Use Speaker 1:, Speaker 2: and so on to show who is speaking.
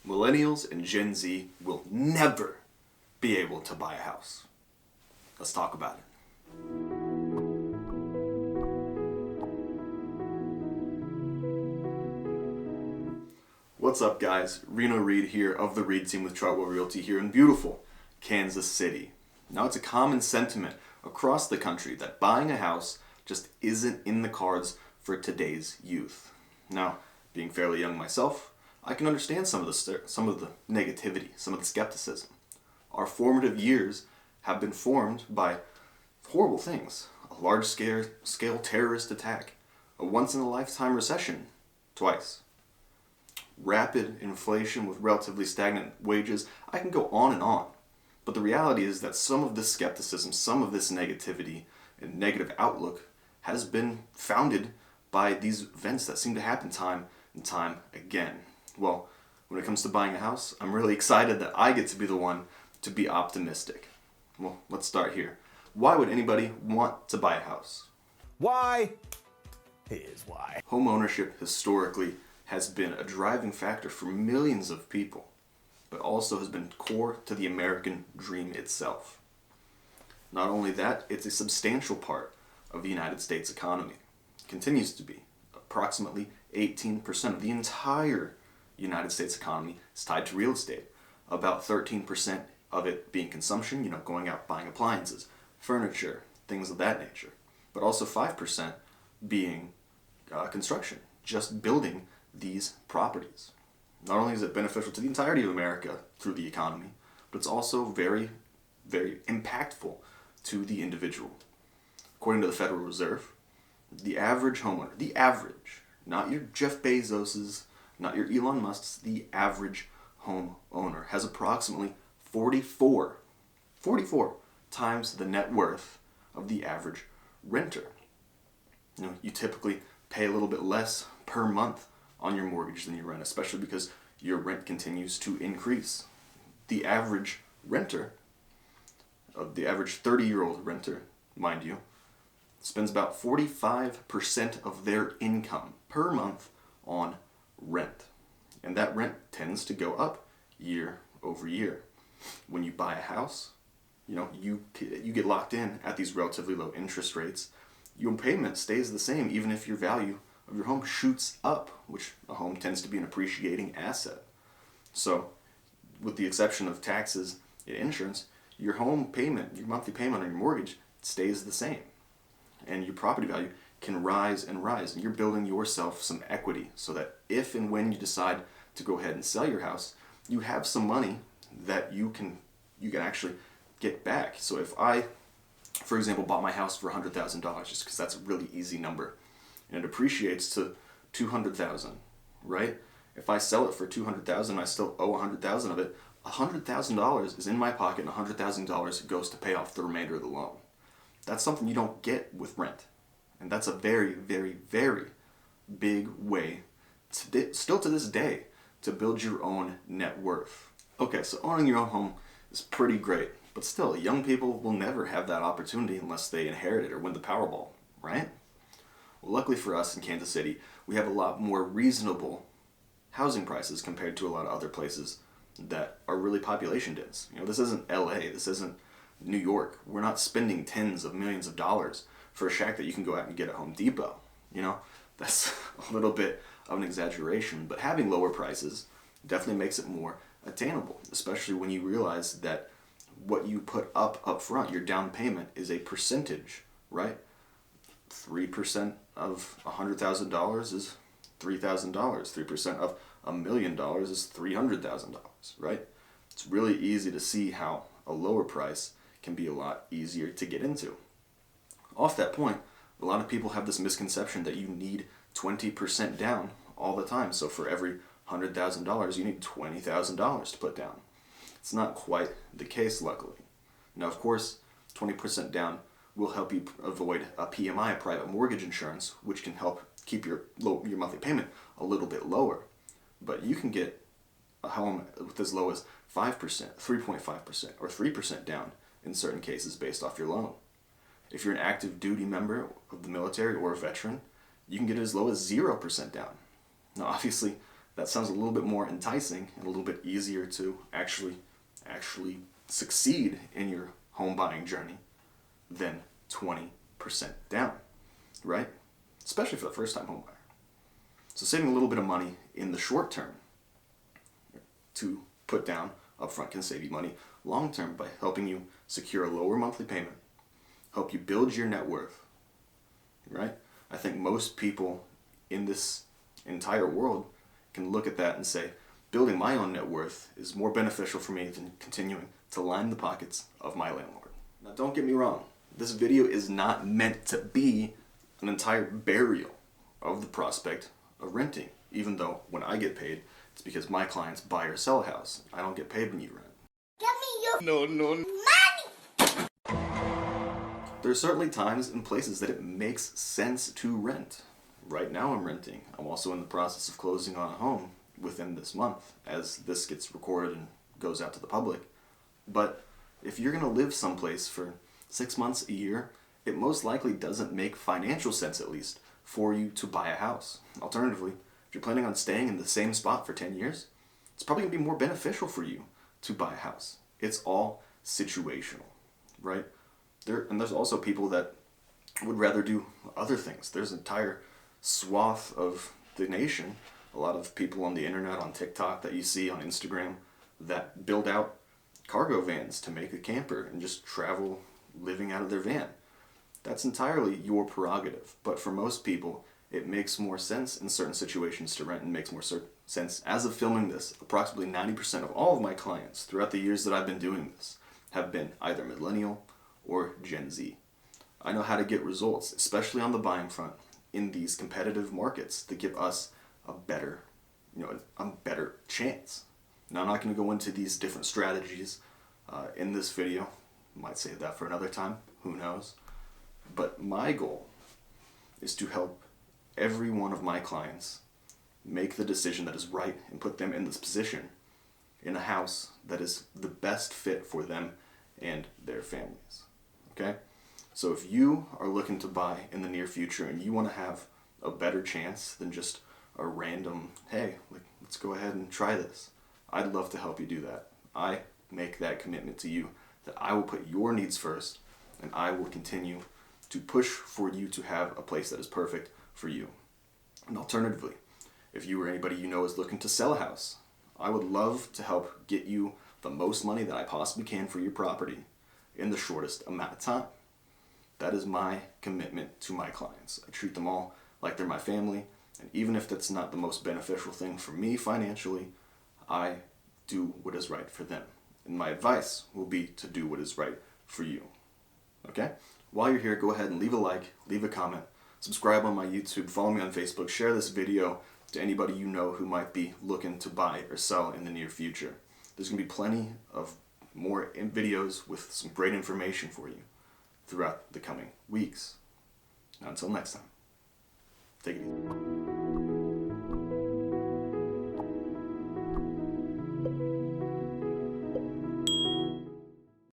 Speaker 1: Millennials and Gen Z will never be able to buy a house. Let's talk about it. What's up, guys? Reno Reed here of the Reed team with Chartwell Realty here in beautiful Kansas City. Now, it's a common sentiment across the country that buying a house just isn't in the cards for today's youth. Now, being fairly young myself, I can understand some of the negativity, some of the skepticism. Our formative years have been formed by horrible things: a large-scale terrorist attack, a once-in-a-lifetime recession, twice, rapid inflation with relatively stagnant wages. I can go on and on. But the reality is that some of this skepticism, some of this negativity and negative outlook has been founded by these events that seem to happen time and time again. Well, when it comes to buying a house, I'm really excited that I get to be the one to be optimistic. Well, let's start here. Why would anybody want to buy a house?
Speaker 2: Why? Here's why.
Speaker 1: Homeownership historically has been a driving factor for millions of people, but also has been core to the American dream itself. Not only that, it's a substantial part of the United States economy. It continues to be. Approximately 18% of the entire United States economy is tied to real estate. About 13% of it being consumption, going out buying appliances, furniture, things of that nature. But also 5% being construction, just building these properties. Not only is it beneficial to the entirety of America through the economy, but it's also very, very impactful to the individual. According to the Federal Reserve, the average homeowner, not your Jeff Bezos's, not your Elon Musk's, the average homeowner has approximately 44 times the net worth of the average renter. You typically pay a little bit less per month on your mortgage than your rent, especially because your rent continues to increase. The average renter, the average 30-year-old renter, mind you, spends about 45% of their income per month on rent. And that rent tends to go up year over year. When you buy a house, you get locked in at these relatively low interest rates. Your payment stays the same even if your value of your home shoots up, which a home tends to be an appreciating asset. So, with the exception of taxes and insurance, your home payment, your monthly payment on your mortgage stays the same. And your property value can rise and rise. And you're building yourself some equity so that if and when you decide to go ahead and sell your house, you have some money that you can actually get back. So if I, for example, bought my house for $100,000, just because that's a really easy number, and it appreciates to $200,000, right? If I sell it for $200,000, I still owe $100,000 of it. $100,000 is in my pocket, and $100,000 goes to pay off the remainder of the loan. That's something you don't get with rent, and that's a very, very, very big way, still to this day, to build your own net worth. Okay, so owning your own home is pretty great, but still, young people will never have that opportunity unless they inherit it or win the Powerball, right? Well, luckily for us in Kansas City, we have a lot more reasonable housing prices compared to a lot of other places that are really population dense. This isn't LA, this isn't New York. We're not spending tens of millions of dollars for a shack that you can go out and get at Home Depot. That's a little bit of an exaggeration, but having lower prices definitely makes it more attainable, especially when you realize that what you put up front, your down payment, is a percentage, right? 3% of $100,000 is $3,000. 3% of $1 million is $300,000, right? It's really easy to see how a lower price can be a lot easier to get into. Off that point, a lot of people have this misconception that you need 20% down all the time. So for every $100,000, you need $20,000 to put down. It's not quite the case, luckily. Now, of course, 20% down will help you avoid a PMI, a private mortgage insurance, which can help keep your monthly payment a little bit lower. But you can get a home with as low as 5%, 3.5%, or 3% down in certain cases based off your loan. If you're an active duty member of the military or a veteran, you can get it as low as 0% down. Now, obviously, that sounds a little bit more enticing and a little bit easier to actually succeed in your home buying journey than 20% down, right? Especially for the first time home buyer. So saving a little bit of money in the short term to put down upfront can save you money long term by helping you secure a lower monthly payment, help you build your net worth, right? I think most people in this entire world can look at that and say, building my own net worth is more beneficial for me than continuing to line the pockets of my landlord. Now don't get me wrong, this video is not meant to be an entire burial of the prospect of renting, even though when I get paid, it's because my clients buy or sell a house. I don't get paid when you rent.
Speaker 3: Give me your money!
Speaker 1: There are certainly times and places that it makes sense to rent. Right now I'm renting. I'm also in the process of closing on a home within this month as this gets recorded and goes out to the public. But if you're going to live someplace for 6 months, a year, it most likely doesn't make financial sense, at least, for you to buy a house. Alternatively, if you're planning on staying in the same spot for 10 years, it's probably going to be more beneficial for you to buy a house. It's all situational, right? There's also people that would rather do other things. There's an entire swath of the nation, a lot of people on the internet, on TikTok that you see on Instagram, that build out cargo vans to make a camper and just travel living out of their van. That's entirely your prerogative, but for most people, it makes more sense in certain situations to rent and makes more sense. As of filming this, approximately 90% of all of my clients throughout the years that I've been doing this have been either millennial or Gen Z. I know how to get results, especially on the buying front, in these competitive markets that give us a better chance. Now, I'm not going to go into these different strategies in this video. Might save that for another time, who knows. But my goal is to help every one of my clients make the decision that is right and put them in this position in a house that is the best fit for them and their families. Okay? So if you are looking to buy in the near future and you want to have a better chance than just a random, hey, let's go ahead and try this, I'd love to help you do that. I make that commitment to you that I will put your needs first and I will continue to push for you to have a place that is perfect for you. And alternatively, if you or anybody you know is looking to sell a house, I would love to help get you the most money that I possibly can for your property in the shortest amount of time. That is my commitment to my clients. I treat them all like they're my family, and even if that's not the most beneficial thing for me financially, I do what is right for them. And my advice will be to do what is right for you. Okay? While you're here, go ahead and leave a like, leave a comment, subscribe on my YouTube, follow me on Facebook, share this video to anybody you know who might be looking to buy or sell in the near future. There's going to be plenty of more videos with some great information for you throughout the coming weeks. Now, until next time, take it easy.